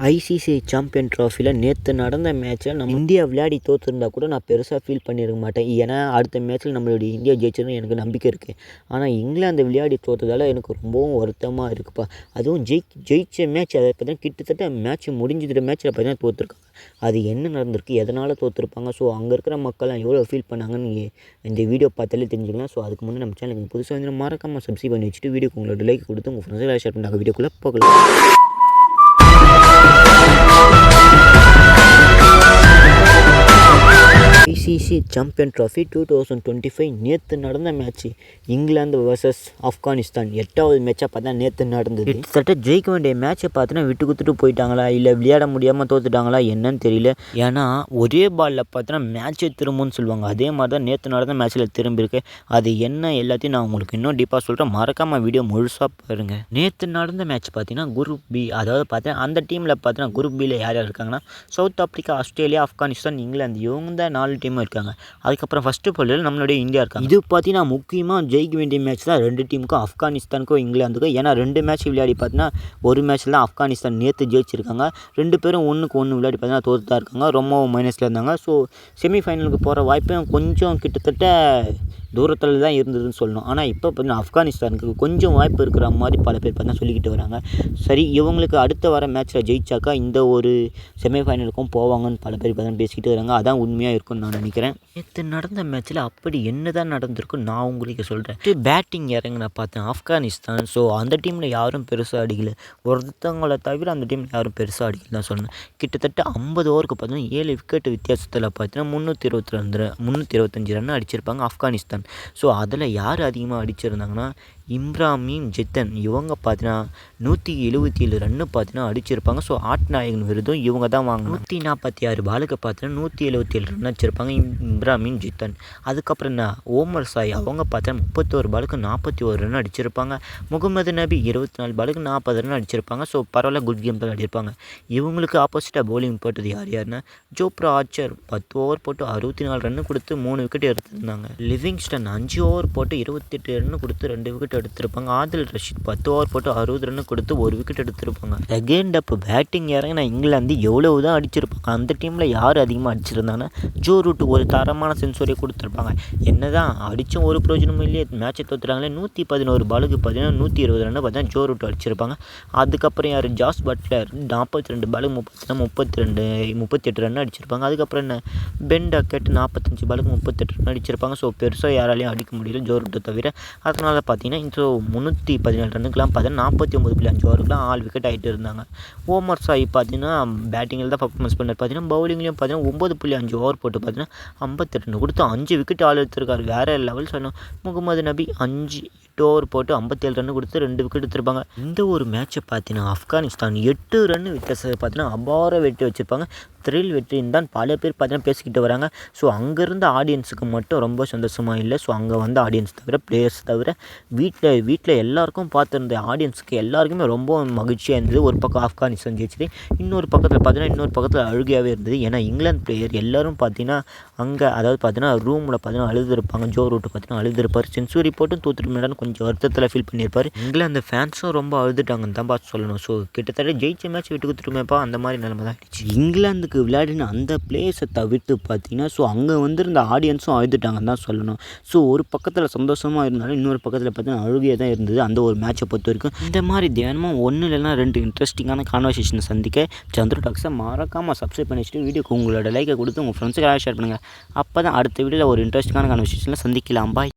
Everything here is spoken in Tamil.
ஐசிசி சாம்பியன் ட்ராஃபியில் நேற்று நடந்த மேட்ச்சில் நம்ம இந்தியா விளையாடி தோற்றுருந்தா கூட நான் பெருசாக ஃபீல் பண்ணியிருக்க மாட்டேன். ஏன்னா அடுத்த மேட்ச்சில் நம்மளுடைய இந்தியா ஜெயிச்சிருன்னு எனக்கு நம்பிக்கை இருக்குது. ஆனால் இங்கிலாந்து விளையாடி தோற்றதால் எனக்கு ரொம்பவும் வருத்தமாக இருக்குப்பா. அதுவும் ஜெயிச்ச மேட்ச் அதை பார்த்தீங்கன்னா கிட்டத்தட்ட மேட்ச் முடிஞ்சிருக்கிற மேட்ச்சில் பார்த்தீங்கன்னா தோற்றுருக்காங்க. அது என்ன நடந்திருக்கு, எதனால் தோற்றுருப்பாங்க, ஸோ அங்கே இருக்கிற மக்கள்லாம் எவ்வளோ ஃபீல் பண்ணாங்கன்னு இந்த வீடியோ பார்த்தாலே தெரிஞ்சுக்கலாம். ஸோ அதுக்கு முன்னே நம்ம சேனலுக்கு புதுசாக வந்து மறக்காமல் சப்ஸ்கிரைப் பண்ணி வச்சுட்டு வீடியோக்கு உங்களோட லைக் கொடுத்து உங்கள் ஃப்ரெண்ட்ஸுக்கு ஷேர் பண்ணாங்க. வீடியோக்குள்ளே போகலாம். ஐசிசி சாம்பியன் ட்ராஃபி 2025 நேற்று நடந்த மேட்ச்சு இங்கிலாந்து வர்சஸ் ஆப்கானிஸ்தான் 8வது மேட்சாக பார்த்தா நேற்று நடந்தது. கிட்டத்தட்ட ஜெயிக்க வேண்டிய மேட்சை பார்த்தோன்னா விட்டு கொடுத்துட்டு போயிட்டாங்களா இல்லை விளையாட முடியாமல் தோற்றுட்டாங்களா என்னன்னு தெரியல. ஏன்னா ஒரே பாலில் பார்த்தோன்னா மேட்சே திரும்புன்னு சொல்லுவாங்க. அதே மாதிரி தான் நேற்று நடந்த மேட்ச்சில் திரும்பியிருக்கு. அது என்ன எல்லாத்தையும் நான் உங்களுக்கு இன்னும் டீப்பாக சொல்கிறேன். மறக்காமல் வீடியோ முழுசாக பாருங்கள். நேற்று நடந்த மேட்ச் பார்த்தீங்கன்னா குரூப் பி, அதாவது பார்த்தீங்கன்னா அந்த டீமில் பார்த்தீங்கன்னா குரூப் பியில் யார் யார் இருக்காங்கன்னா south Africa, Australia, Afghanistan, England இவங்க தான் 4 டீமும் இருக்காங்க. அதுக்கப்புறம் ஃபஸ்ட்டு போலில் நம்மளுடைய இந்தியா இருக்காங்க. இது பார்த்தீங்கன்னா முக்கியமாக ஜெயிக்க வேண்டிய மேட்ச் தான் 2 டீமுக்கும், ஆப்கானிஸ்தானுக்கும் இங்கிலாந்துக்கும். ஏன்னா 2 மேட்ச் விளையாடி பார்த்தீங்கன்னா ஒரு மேட்ச்சில் தான் ஆப்கானிஸ்தான் நேற்று ஜெயிச்சிருக்காங்க. 2 பேரும் 1-1 விளையாடி பார்த்தீங்கன்னா தோற்று தான் இருக்காங்க. ரொம்ப மைனஸில் இருந்தாங்க. ஸோ செமிஃபைனலுக்கு போகிற வாய்ப்பும் கொஞ்சம் கிட்டத்தட்ட தூரத்தில் தான் இருந்ததுன்னு சொல்லணும். ஆனால் இப்போ பார்த்தீங்கன்னா ஆப்கானிஸ்தானுக்கு கொஞ்சம் வாய்ப்பு இருக்கிற மாதிரி பல பேர் பார்த்தா சொல்லிக்கிட்டு வராங்க. சரி, இவங்களுக்கு அடுத்த வர மேட்ச்சில் ஜெயிச்சாக்கா இந்த ஒரு செமிஃபைனலுக்கும் போவாங்கன்னு பல பேர் பார்த்தா பேசிக்கிட்டு வராங்க. அதான் உண்மையாக இருக்கும்னு நான் நினைக்கிறேன். நேற்று நடந்த மேட்ச்சில் அப்படி என்ன தான் நடந்திருக்கும் நான் உங்களுக்கு சொல்கிறேன். பேட்டிங் இறங்கின பார்த்தேன் ஆப்கானிஸ்தான். ஸோ அந்த டீமில் யாரும் பெருசாக அடிக்கல. ஒருத்தவங்களை தவிர அந்த டீமில் யாரும் பெருசாக அடிக்கல தான் சொல்லணும். கிட்டத்தட்ட 50 ஓவருக்கு பார்த்தீங்கன்னா 7 விக்கெட் வித்தியாசத்தில் பார்த்தீங்கன்னா 325 ரன் அடிச்சிருப்பாங்க ஆப்கானிஸ்தான். ஸோ அதில் யார் அதிகமாக அடிச்சிருந்தாங்கன்னா இப்ராஹிம் ஜித்தன். இவங்க பார்த்தீங்கன்னா 177 ரன்னு பார்த்தீங்கன்னா அடிச்சிருப்பாங்க. ஸோ ஆட்நாயகன் விருதும் இவங்க தான் வாங்கணும். 146 பாலுக்கு பார்த்தீங்கன்னா 177 ரன் அடிச்சிருப்பாங்க இப்ராஹிம் ஜித்தன். அதுக்கப்புறம் என்ன ஓமர் சாய், அவங்க பார்த்தீங்கன்னா 31 பாலுக்கு 41 ரன் அடிச்சிருப்பாங்க. முகமது நபி 24 பாலுக்கு 40 ரன் அடிச்சிருப்பாங்க. ஸோ பரவாயில்ல, குட் கேம் தான் அடிச்சிருப்பாங்க. இவங்களுக்கு ஆப்போசிட்டாக பவுலிங் போட்டது யாருன்னா ஜோப்ரா ஆர்ச்சர் 10 ஓவர் போட்டு 64 ரன்னு கொடுத்து 3 விக்கெட் எடுத்திருந்தாங்க. லிவிங்ஸ்டன் 5 ஓவர் போட்டு 28 ரன்னு கொடுத்து 2 விக்கெட் எடுத்திருப்பாங்க. ஆதில் ரஷீத் 10 ஓவர் போட்டு 60 ரன் கொடுத்து 1 விக்கெட் எடுத்திருப்பாங்க. செகண்ட் அப் பேட்டிங் இறங்கின இங்கிலாந்து எவ்வளவு தான் அடிச்சிருப்பாங்க. அந்த டீமில் யார் அதிகமாக அடிச்சிருந்தாங்கன்னா ஜோ ரூட் ஒரு தரமான சென்சுரியை கொடுத்துருப்பாங்க. என்ன தான் அடித்தும் ஒரு பிரயோஜனமும் இல்லையே, மேட்சை தோற்றுறாங்களே. 111 பாலுக்கு பார்த்தீங்கன்னா 120 ரன் பார்த்தீங்கன்னா ஜோ ரூட் அடிச்சிருப்பாங்க. அதுக்கப்புறம் யார் ஜாஸ் பட்லர் 42 பாலுக்கு 38 ரன் அடிச்சிருப்பாங்க. அதுக்கப்புறம் என்ன பென் டக்கெட் 45 பாலுக்கு 38 ரன் அடிச்சிருப்பாங்க. ஸோ பெருசாக யாராலையும் அடிக்க முடியல ஜோ ரூட்டை தவிர. அதனால் பார்த்தீங்கன்னா 317 ரன்னுக்கெலாம் பார்த்தீங்கன்னா 49.5 ஓவருக்குலாம் 6 விக்கெட் ஆகிட்டு இருந்தாங்க. ஓமர் சாய் பார்த்தீங்கன்னா பேட்டிங்கில் தான் பர்ஃபார்மன்ஸ் பண்ணார். பார்த்தீங்கன்னா பவுலிங்லேயும் பார்த்தீங்கன்னா 9.5 ஓவர் போட்டு பார்த்தீங்கன்னா 58 ரன் கொடுத்து 5 விக்கெட் ஆள் எடுத்திருக்காரு. வேறு லெவல் சொல்லணும். முகமது நபி 8 ஓவர் போட்டு 57 ரன் கொடுத்து 2 விக்கெட் எடுத்திருப்பாங்க. இந்த ஒரு மேட்சை பார்த்தீங்கன்னா ஆப்கானிஸ்தான் 8 ரன் வித்தியாசத்தை பார்த்தீங்கன்னா அபார வெற்றி வச்சுருப்பாங்க. த்ரில் வெற்றின்னு தான் பல பேர் பார்த்தீங்கன்னா பேசிக்கிட்டு வராங்க. ஸோ அங்கேருந்த ஆடியன்ஸுக்கு மட்டும் ரொம்ப சந்தோஷமாக இல்லை. ஸோ அங்கே வந்து ஆடியன்ஸ் தவிர பிளேயர்ஸ் தவிர வீட்டில் எல்லாருக்கும் பார்த்துருந்த ஆடியன்ஸுக்கு எல்லாருக்குமே ரொம்ப மகிழ்ச்சியாக இருந்தது. ஒரு பக்கம் ஆப்கானிஸ்தான் ஜெயிச்சது, இன்னொரு பக்கத்தில் அழுகையாகவே இருந்தது. ஏன்னா இங்கிலாந்து பிளேயர் எல்லோரும் பார்த்தீங்கன்னா அங்கே, அதாவது பார்த்தீங்கன்னா ரூமில் பார்த்தீங்கன்னா அழுதுருப்பாங்க. ஜோ ரூட் பார்த்தீங்கன்னா அழுதுருப்பார். சென்ச்சுரி போட்டு தோற்றுட்டு கொஞ்சம் வருத்தத்தில் ஃபீல் பண்ணியிருப்பார். இங்கிலாந்து ஃபேன்ஸும் ரொம்ப அழுதுட்டாங்கன்னு தான் பார்த்து சொல்லணும். ஸோ கிட்டத்தட்ட ஜெயிச்ச மேட்ச் விட்டு கொடுத்துருமேப்பா அந்த மாதிரி நிலைமை தான் ஆயிடுச்சு. இங்கிலாந்துக்கு விளையாடின அந்த பிளேயர்ஸை தவிர்த்து பார்த்தீங்கன்னா ஸோ அங்கே வந்திருந்த ஆடியன்ஸும் அழுதுட்டாங்கன்னு தான் சொல்லணும். ஸோ ஒரு பக்கத்தில் சந்தோஷமாக இருந்தாலும் இன்னொரு பக்கத்தில் பார்த்தீங்கன்னா அழுகையாக தான் இருந்தது அந்த ஒரு மேட்சை பொறுத்த வரைக்கும். இந்த மாதிரி தினமும் 1 இல்லைன்னா 2 இன்ட்ரெஸ்டிங்கான கான்வர்சேஷனை சந்திக்க சந்திர டாக்ஸை மறக்காமல் சப்ஸ்கிரைப் பண்ணி வச்சுட்டு வீடியோக்கு உங்களோட லைக்கை கொடுத்து உங்கள் ஃப்ரெண்ட்ஸுக்கு ஷேர் பண்ணுங்கள். அப்போ தான் அடுத்த வீடியோவில் ஒரு இன்ட்ரெஸ்டிங்கான கான்வர்சேஷனில் சந்திக்கலாம். பாய்.